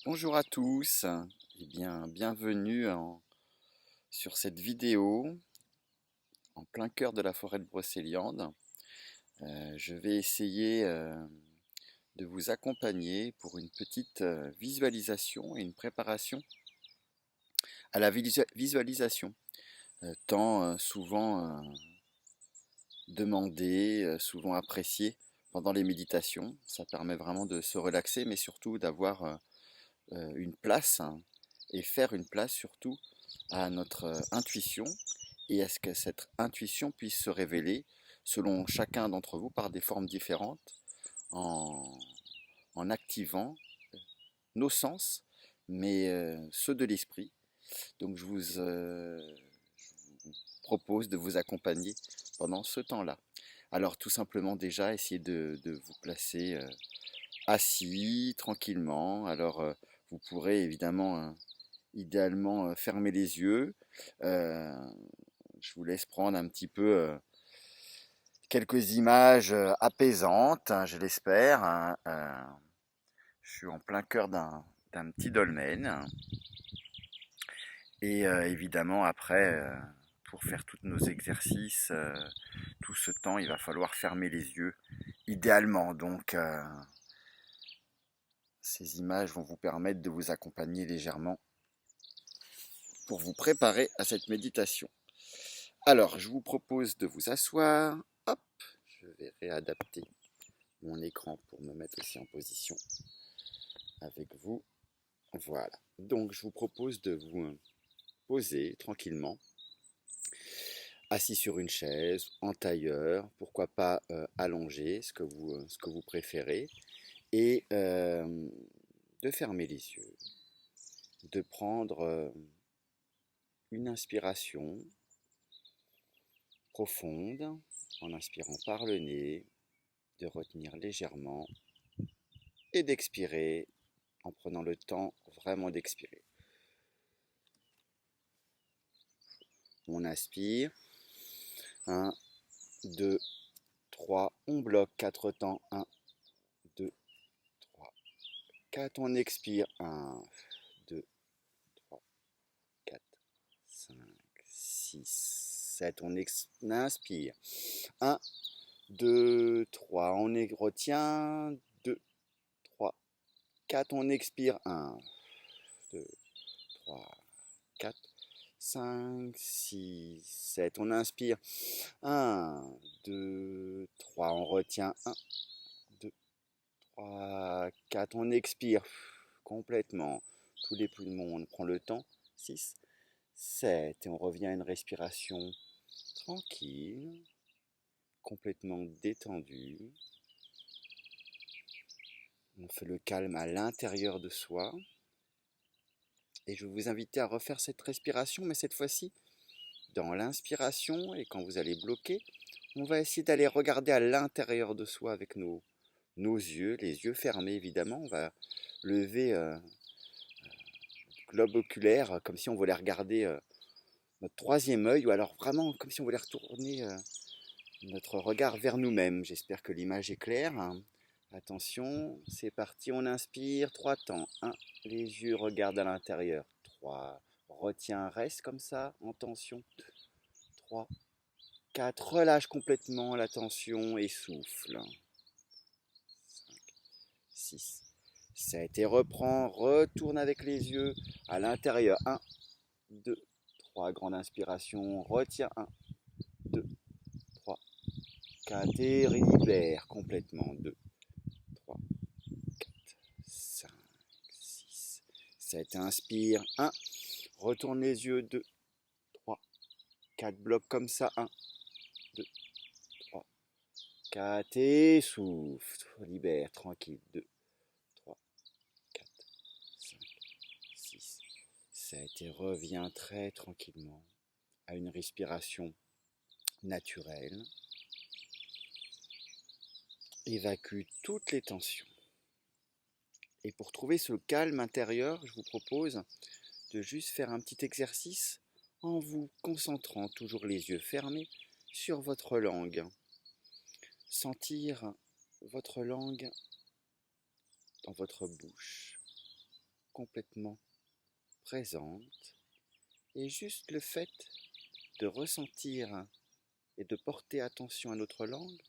Bonjour à tous, bienvenue sur cette vidéo en plein cœur de la forêt de Brocéliande. Je vais essayer de vous accompagner pour une petite visualisation et une préparation à la visualisation, tant souvent demandée, souvent appréciée pendant les méditations. Ça permet vraiment de se relaxer, mais surtout d'avoir une place, hein, et faire une place surtout à notre intuition et à ce que cette intuition puisse se révéler selon chacun d'entre vous par des formes différentes en, en activant nos sens, mais ceux de l'esprit. Donc je vous propose de vous accompagner pendant ce temps-là. Alors tout simplement déjà essayez de vous placer assis tranquillement. Alors vous pourrez évidemment idéalement fermer les yeux. Euh, je vous laisse prendre un petit peu quelques images apaisantes, hein, je l'espère, hein. Je suis en plein cœur d'un petit dolmen. Et évidemment, après, pour faire tous nos exercices, tout ce temps, il va falloir fermer les yeux, idéalement. Donc, ces images vont vous permettre de vous accompagner légèrement pour vous préparer à cette méditation. Alors, je vous propose de vous asseoir. Hop, je vais réadapter mon écran pour me mettre aussi en position avec vous. Voilà. Donc, je vous propose de vous poser tranquillement, assis sur une chaise, en tailleur, pourquoi pas allongé, ce que vous préférez, et de fermer les yeux, de prendre une inspiration profonde en inspirant par le nez, de retenir légèrement et d'expirer en prenant le temps vraiment d'expirer. On inspire, 1, 2, 3, on bloque 4 temps, 1, 2, 3, 4, on expire, 1, 2, 3, 4, 5, 6, 7, on inspire, 1, 2, 3, on retient, 2, 3, 4, on expire, 1, 2, 3, 4, 5, 6, 7, on inspire, 1, 2, 3, on retient, 1, 2, 3, 4, on expire complètement, tous les poumons, on prend le temps, 6, 7, et on revient à une respiration tranquille, complètement détendue. On fait le calme à l'intérieur de soi. Et je vais vous inviter à refaire cette respiration, mais cette fois-ci, dans l'inspiration, et quand vous allez bloquer, on va essayer d'aller regarder à l'intérieur de soi avec nos yeux, les yeux fermés évidemment. On va lever le globe oculaire comme si on voulait regarder notre troisième œil, ou alors vraiment comme si on voulait retourner notre regard vers nous-mêmes. J'espère que l'image est claire, hein. Attention, c'est parti, on inspire, 3 temps. 1, les yeux regardent à l'intérieur. 3, retiens, reste comme ça, en tension. 2, 3, 4, relâche complètement la tension et souffle. 5, 6, 7, et reprends, retourne avec les yeux à l'intérieur. 1, 2, 3, grande inspiration, retiens, 1, 2, 3, 4, et libère complètement. 2, 3, 4, 5, 6, 7, inspire, 1, retourne les yeux, 2, 3, 4, blocs comme ça, 1, 2, 3, 4, et souffle, libère, tranquille, 2, 3, 4, 5, 6, 7, et reviens très tranquillement à une respiration naturelle. Évacue toutes les tensions. Et pour trouver ce calme intérieur, je vous propose de juste faire un petit exercice en vous concentrant, toujours les yeux fermés, sur votre langue. Sentir votre langue dans votre bouche, complètement présente. Et juste le fait de ressentir et de porter attention à notre langue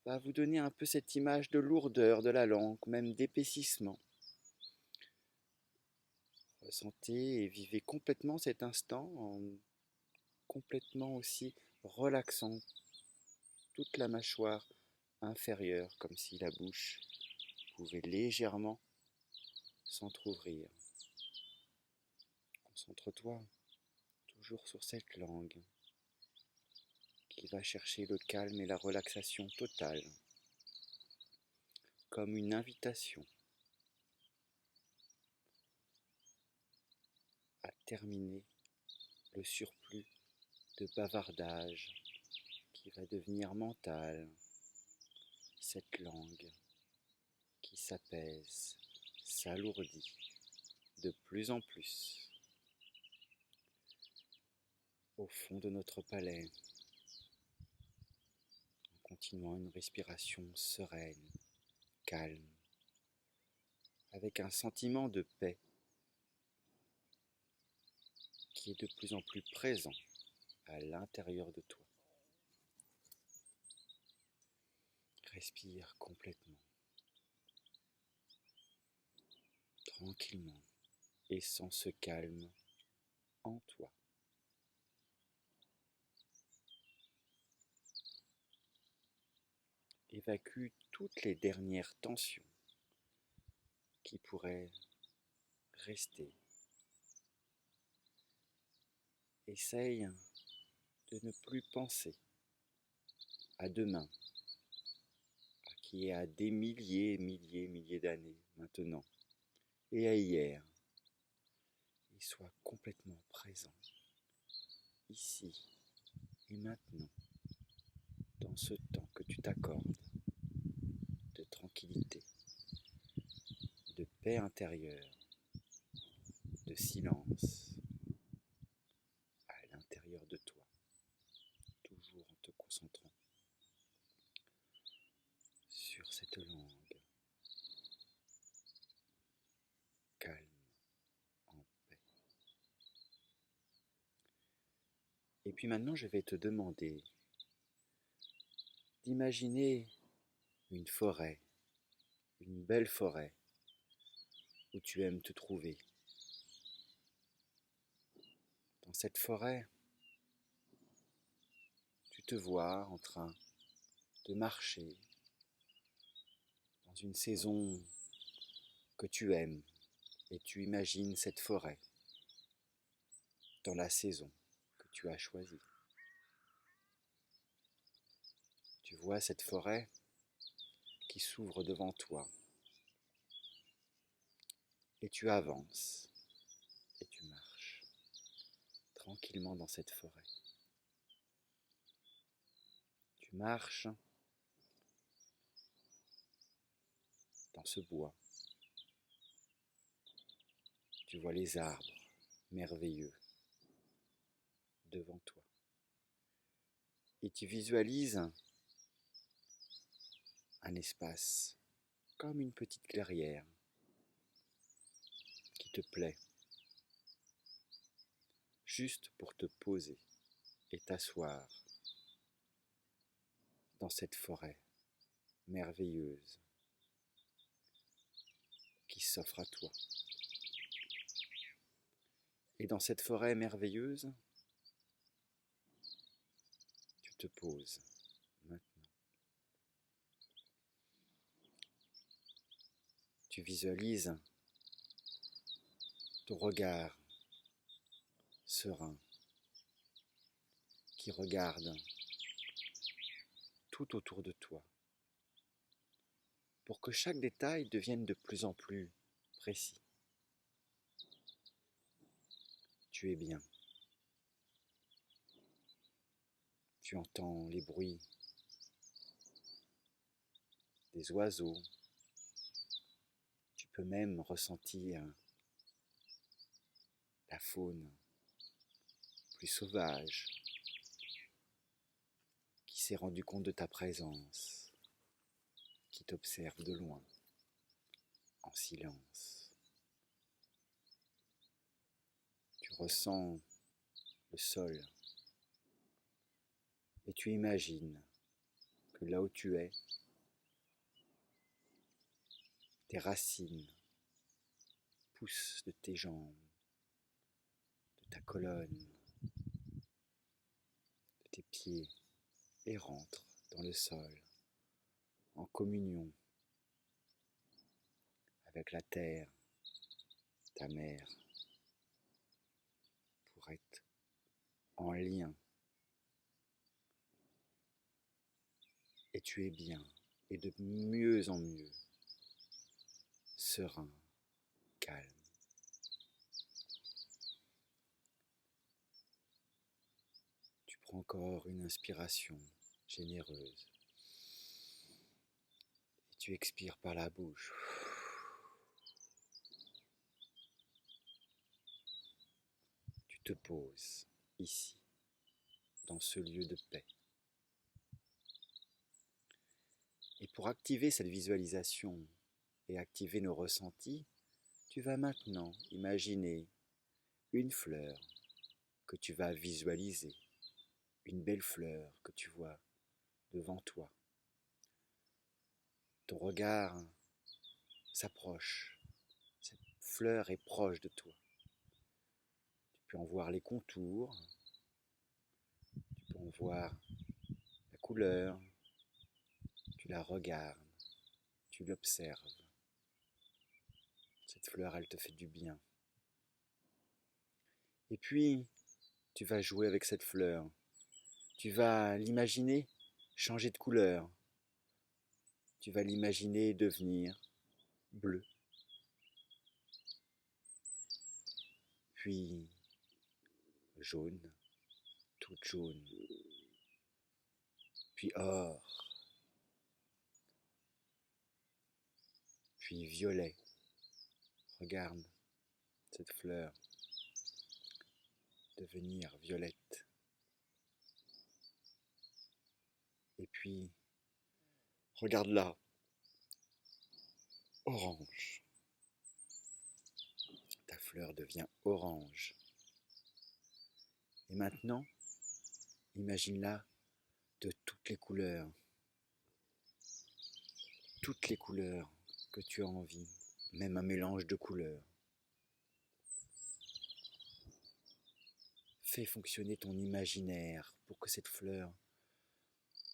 va vous donner un peu cette image de lourdeur de la langue, même d'épaississement. Ressentez et vivez complètement cet instant en complètement aussi relaxant toute la mâchoire inférieure, comme si la bouche pouvait légèrement s'entr'ouvrir. Concentre-toi toujours sur cette langue qui va chercher le calme et la relaxation totale, comme une invitation à terminer le surplus de bavardage qui va devenir mental, cette langue qui s'apaise, s'alourdit de plus en plus au fond de notre palais, en continuant une respiration sereine, calme, avec un sentiment de paix qui est de plus en plus présent à l'intérieur de toi. Respire complètement, tranquillement, et sens ce calme en toi. Évacue toutes les dernières tensions qui pourraient rester. Essaye de ne plus penser à demain, qui est à des milliers d'années maintenant, et à hier. Et sois complètement présent, ici et maintenant, dans ce temps que tu t'accordes de tranquillité, de paix intérieure, de silence à l'intérieur de toi, toujours en te concentrant sur cette langue calme, en paix. Et puis maintenant, je vais te demander d'imaginer une forêt, une belle forêt où tu aimes te trouver. Dans cette forêt, tu te vois en train de marcher dans une saison que tu aimes et tu imagines cette forêt dans la saison que tu as choisie. Tu vois cette forêt qui s'ouvre devant toi et tu avances et tu marches tranquillement dans cette forêt. Tu marches dans ce bois. Tu vois les arbres merveilleux devant toi. Et tu visualises un espace comme une petite clairière qui te plaît, juste pour te poser et t'asseoir dans cette forêt merveilleuse qui s'offre à toi. Et dans cette forêt merveilleuse, tu te poses maintenant. Tu visualises ton regard serein qui regarde tout autour de toi pour que chaque détail devienne de plus en plus précis. Tu es bien. Tu entends les bruits des oiseaux. Tu peux même ressentir la faune plus sauvage qui s'est rendu compte de ta présence, qui t'observe de loin, en silence, ressens le sol et tu imagines que là où tu es, tes racines poussent de tes jambes, de ta colonne, de tes pieds et rentrent dans le sol en communion avec la terre, ta mère, pour être en lien. Et tu es bien, et de mieux en mieux, serein, calme. Tu prends encore une inspiration généreuse. Et tu expires par la bouche. Tu te poses ici, dans ce lieu de paix. Et pour activer cette visualisation et activer nos ressentis, tu vas maintenant imaginer une fleur que tu vas visualiser, une belle fleur que tu vois devant toi. Ton regard s'approche, cette fleur est proche de toi. Tu peux en voir les contours, tu peux en voir la couleur, tu la regardes, tu l'observes. Cette fleur, elle te fait du bien. Et puis, tu vas jouer avec cette fleur. Tu vas l'imaginer changer de couleur. Tu vas l'imaginer devenir bleu. Puis jaune, toute jaune. Puis or. Puis violet. Regarde cette fleur devenir violette. Et puis, regarde là, orange. Ta fleur devient orange. Et maintenant, imagine-la de toutes les couleurs que tu as envie, même un mélange de couleurs. Fais fonctionner ton imaginaire pour que cette fleur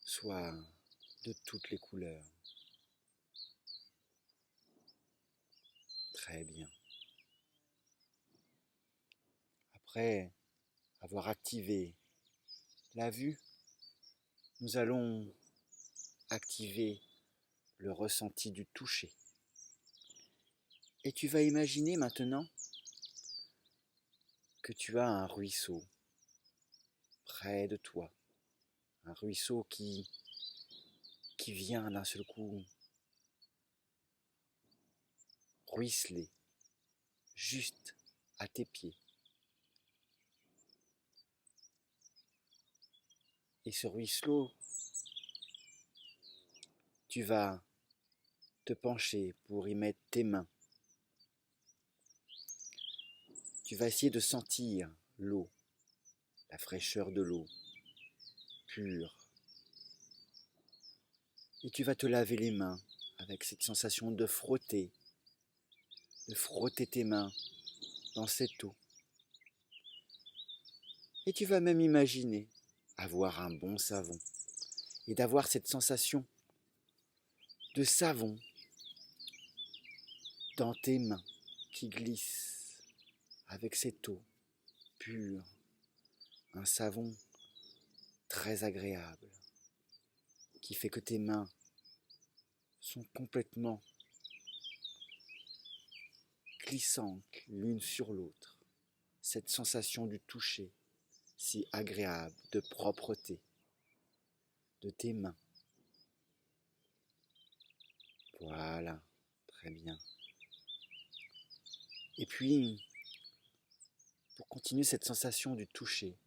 soit de toutes les couleurs. Très bien. Après avoir activé la vue, nous allons activer le ressenti du toucher. Et tu vas imaginer maintenant que tu as un ruisseau près de toi. Un ruisseau qui vient d'un seul coup ruisseler juste à tes pieds. Et ce ruisseau, tu vas te pencher pour y mettre tes mains. Tu vas essayer de sentir l'eau, la fraîcheur de l'eau, pure. Et tu vas te laver les mains avec cette sensation de frotter tes mains dans cette eau. Et tu vas même imaginer avoir un bon savon et d'avoir cette sensation de savon dans tes mains qui glisse avec cette eau pure, un savon très agréable qui fait que tes mains sont complètement glissantes l'une sur l'autre. Cette sensation du toucher si agréable de propreté de tes mains. Voilà, très bien. Et puis, pour continuer cette sensation du toucher,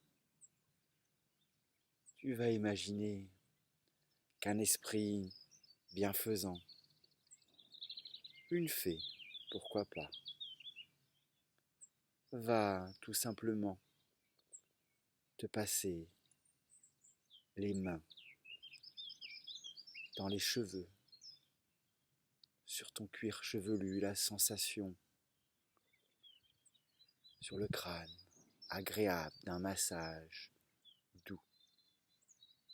tu vas imaginer qu'un esprit bienfaisant, une fée, pourquoi pas, va tout simplement te passer les mains dans les cheveux, sur ton cuir chevelu, la sensation sur le crâne, agréable d'un massage doux,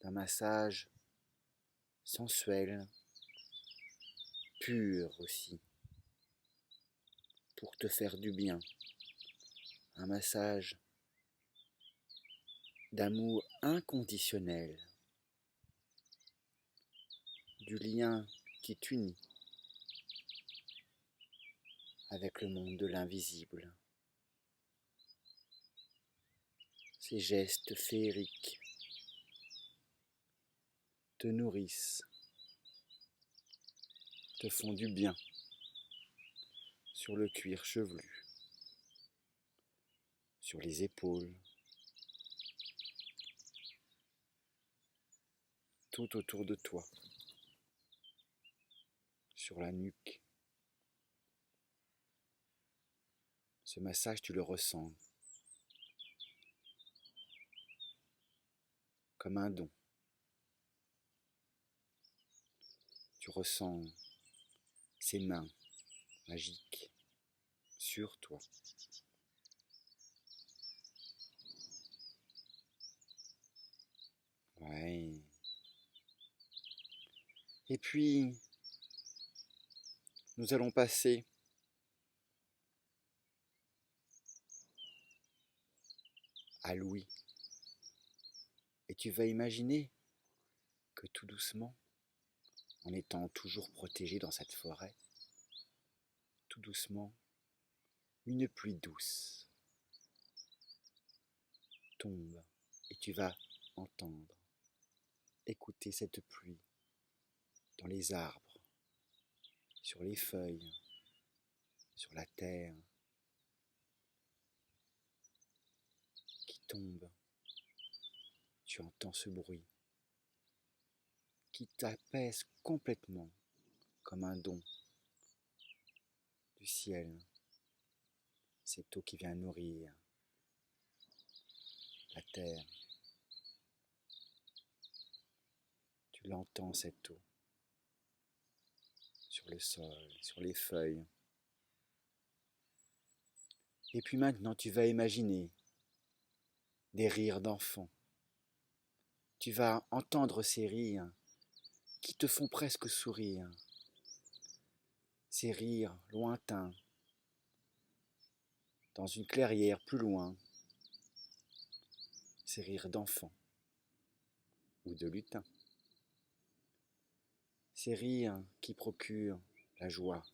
d'un massage sensuel, pur aussi, pour te faire du bien, un massage d'amour inconditionnel, du lien qui t'unit avec le monde de l'invisible. Ces gestes féeriques te nourrissent, te font du bien sur le cuir chevelu, sur les épaules, tout autour de toi, sur la nuque. Ce massage, tu le ressens comme un don. Tu ressens ces mains magiques sur toi. Ouais. Et puis, nous allons passer à l'ouïe. Et tu vas imaginer que tout doucement, en étant toujours protégé dans cette forêt, tout doucement, une pluie douce tombe et tu vas entendre, écouter cette pluie dans les arbres, sur les feuilles, sur la terre qui tombe. Tu entends ce bruit qui t'apaise complètement comme un don du ciel. Cette eau qui vient nourrir la terre. Tu l'entends cette eau sur le sol, sur les feuilles. Et puis maintenant tu vas imaginer des rires d'enfants. Tu vas entendre ces rires qui te font presque sourire. Ces rires lointains, dans une clairière plus loin. Ces rires d'enfants ou de lutins. Ces rires qui procurent la joie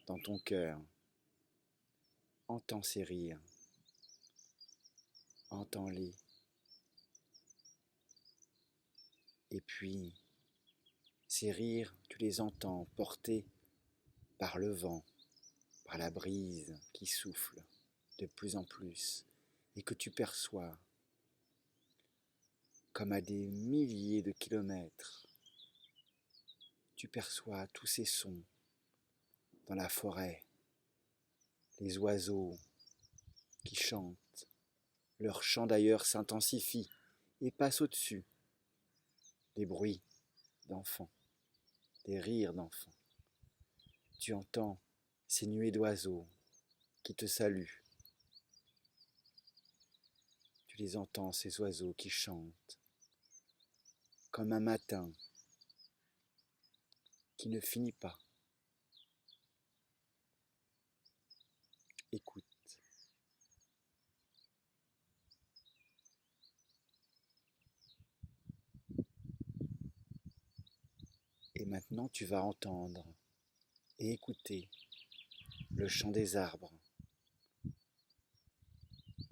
dans ton cœur. Entends ces rires. Entends-les. Et puis, ces rires, tu les entends portés par le vent, par la brise qui souffle de plus en plus et que tu perçois comme à des milliers de kilomètres. Tu perçois tous ces sons dans la forêt, les oiseaux qui chantent. Leur chant d'ailleurs s'intensifie et passe au-dessus des bruits d'enfants, des rires d'enfants. Tu entends ces nuées d'oiseaux qui te saluent. Tu les entends, ces oiseaux qui chantent comme un matin qui ne finit pas. Écoute. Et maintenant tu vas entendre et écouter le chant des arbres,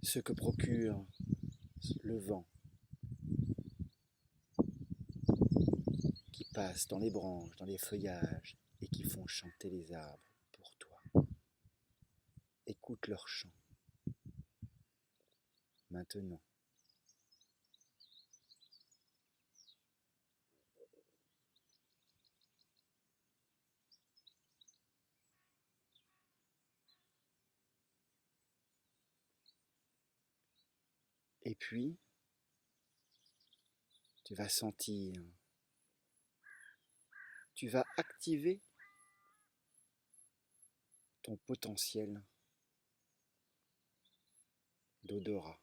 ce que procure le vent qui passe dans les branches, dans les feuillages et qui font chanter les arbres pour toi. Écoute leur chant. Maintenant. Et puis, tu vas sentir, tu vas activer ton potentiel d'odorat.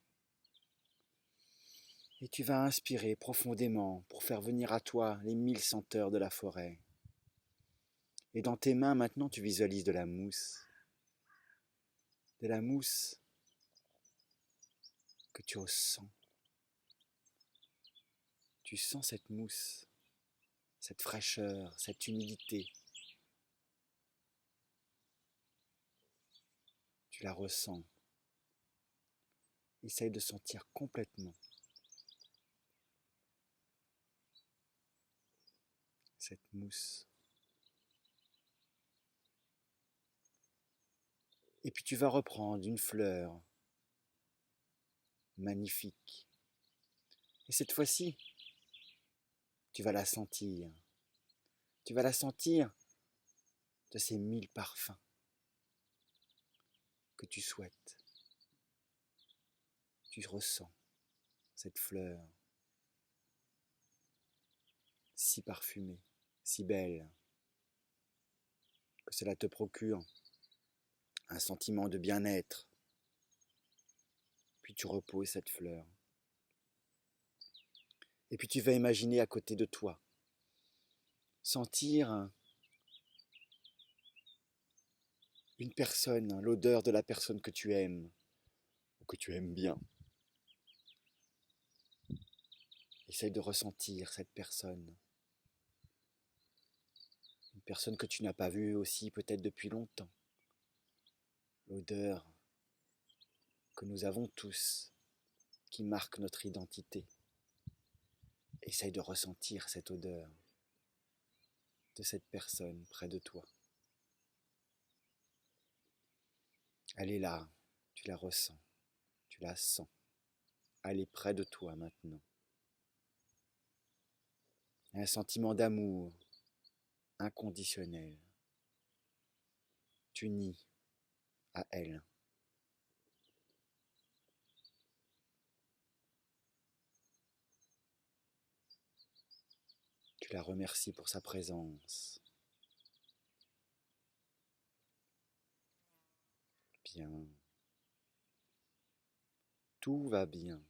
Et tu vas inspirer profondément pour faire venir à toi les 1000 senteurs de la forêt. Et dans tes mains, maintenant, tu visualises de la mousse. De la mousse que tu ressens. Tu sens cette mousse, cette fraîcheur, cette humidité. Tu la ressens. Essaye de sentir complètement cette mousse. Et puis tu vas reprendre une fleur magnifique. Et cette fois-ci, tu vas la sentir. Tu vas la sentir de ces 1000 parfums que tu souhaites. Tu ressens cette fleur si parfumée, si belle, que cela te procure un sentiment de bien-être. Puis tu reposes cette fleur. Et puis tu vas imaginer à côté de toi, sentir une personne, l'odeur de la personne que tu aimes, ou que tu aimes bien. Essaye de ressentir cette personne. Une personne que tu n'as pas vue aussi peut-être depuis longtemps. L'odeur que nous avons tous, qui marque notre identité. Essaye de ressentir cette odeur de cette personne près de toi. Elle est là, tu la ressens, tu la sens. Elle est près de toi maintenant. Un sentiment d'amour inconditionnel. T'unis à elle. Tu la remercies pour sa présence. Bien. Tout va bien.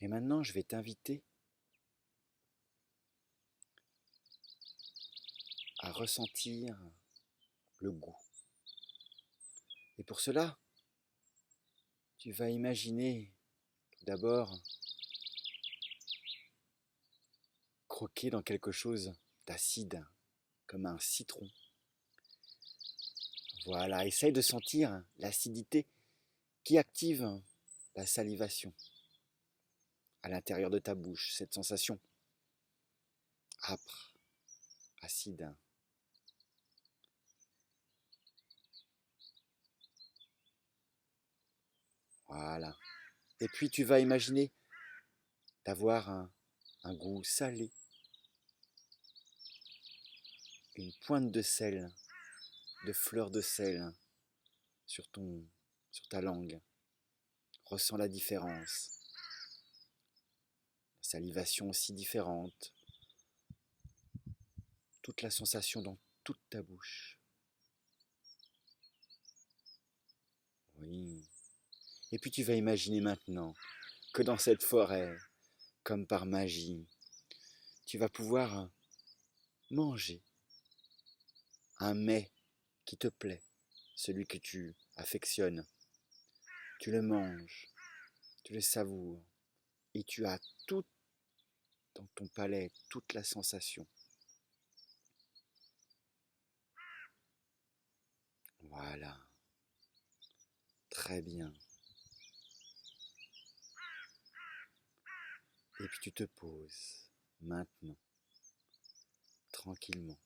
Et maintenant, je vais t'inviter à ressentir le goût. Et pour cela, tu vas imaginer tout d'abord croquer dans quelque chose d'acide, comme un citron. Voilà, essaye de sentir l'acidité qui active la salivation à l'intérieur de ta bouche, cette sensation âpre, acide. Voilà. Et puis tu vas imaginer d'avoir un goût salé, une pointe de sel, de fleur de sel sur ta langue. Ressens la différence. La salivation aussi différente. Toute la sensation dans toute ta bouche. Oui. Et puis tu vas imaginer maintenant que dans cette forêt, comme par magie, tu vas pouvoir manger un mets qui te plaît, celui que tu affectionnes. Tu le manges, tu le savoures et tu as tout dans ton palais, toute la sensation. Voilà, très bien. Et puis tu te poses maintenant, tranquillement.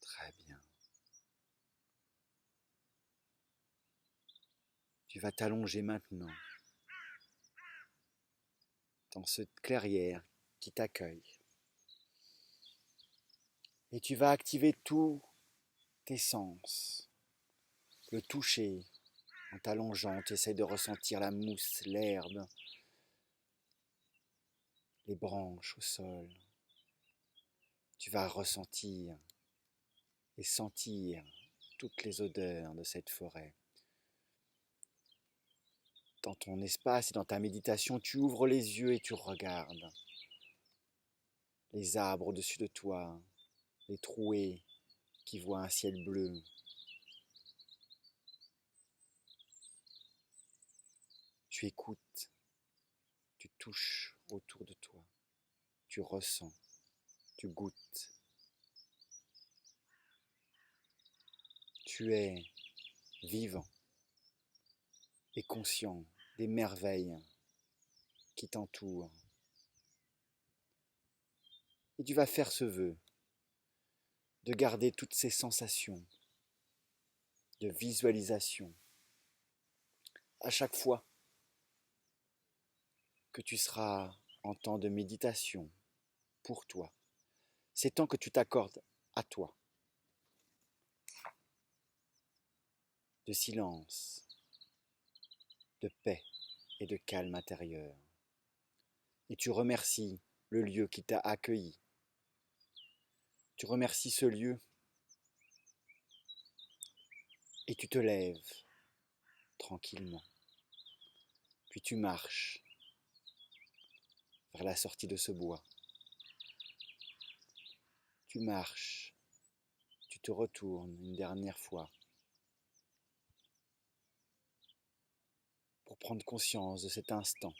Très bien. Tu vas t'allonger maintenant dans cette clairière qui t'accueille. Et tu vas activer tous tes sens. Le toucher, en t'allongeant, tu essaies de ressentir la mousse, l'herbe, les branches au sol. Tu vas ressentir et sentir toutes les odeurs de cette forêt. Dans ton espace et dans ta méditation, tu ouvres les yeux et tu regardes les arbres au-dessus de toi, les trouées qui voient un ciel bleu. Tu écoutes, tu touches autour de toi, tu ressens, tu goûtes. Tu es vivant et conscient des merveilles qui t'entourent. Et tu vas faire ce vœu de garder toutes ces sensations de visualisation à chaque fois que tu seras en temps de méditation pour toi. C'est temps que tu t'accordes à toi, de silence, de paix et de calme intérieur. Et tu remercies le lieu qui t'a accueilli. Tu remercies ce lieu et tu te lèves tranquillement. Puis tu marches vers la sortie de ce bois. Tu marches, tu te retournes une dernière fois pour prendre conscience de cet instant.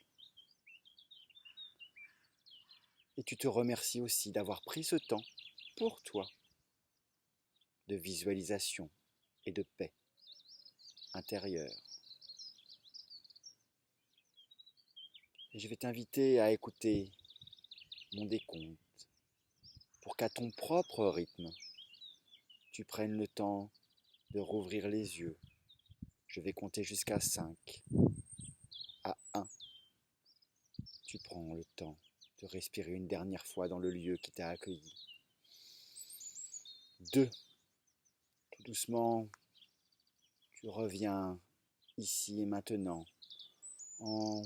Et tu te remercies aussi d'avoir pris ce temps pour toi, de visualisation et de paix intérieure. Et je vais t'inviter à écouter mon décompte pour qu'à ton propre rythme, tu prennes le temps de rouvrir les yeux. Je vais compter jusqu'à 5. À 1, tu prends le temps de respirer une dernière fois dans le lieu qui t'a accueilli. 2, tout doucement, tu reviens ici et maintenant en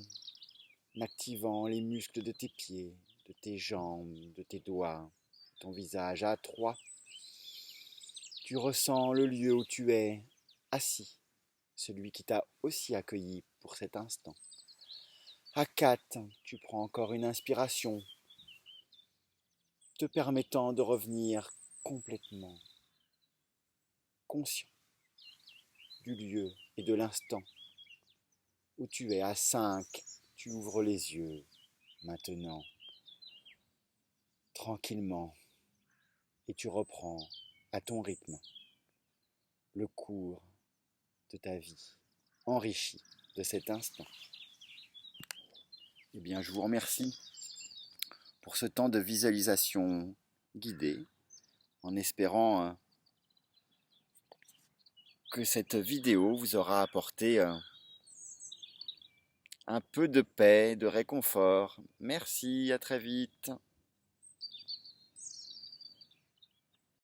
activant les muscles de tes pieds, de tes jambes, de tes doigts, de ton visage. À 3, tu ressens le lieu où tu es assis, celui qui t'a aussi accueilli pour cet instant. À 4, tu prends encore une inspiration, te permettant de revenir complètement conscient du lieu et de l'instant où tu es. À 5, tu ouvres les yeux maintenant, tranquillement, et tu reprends à ton rythme le cours de ta vie, enrichi de cet instant. Eh bien, je vous remercie pour ce temps de visualisation guidée, en espérant que cette vidéo vous aura apporté un peu de paix, de réconfort. Merci, à très vite.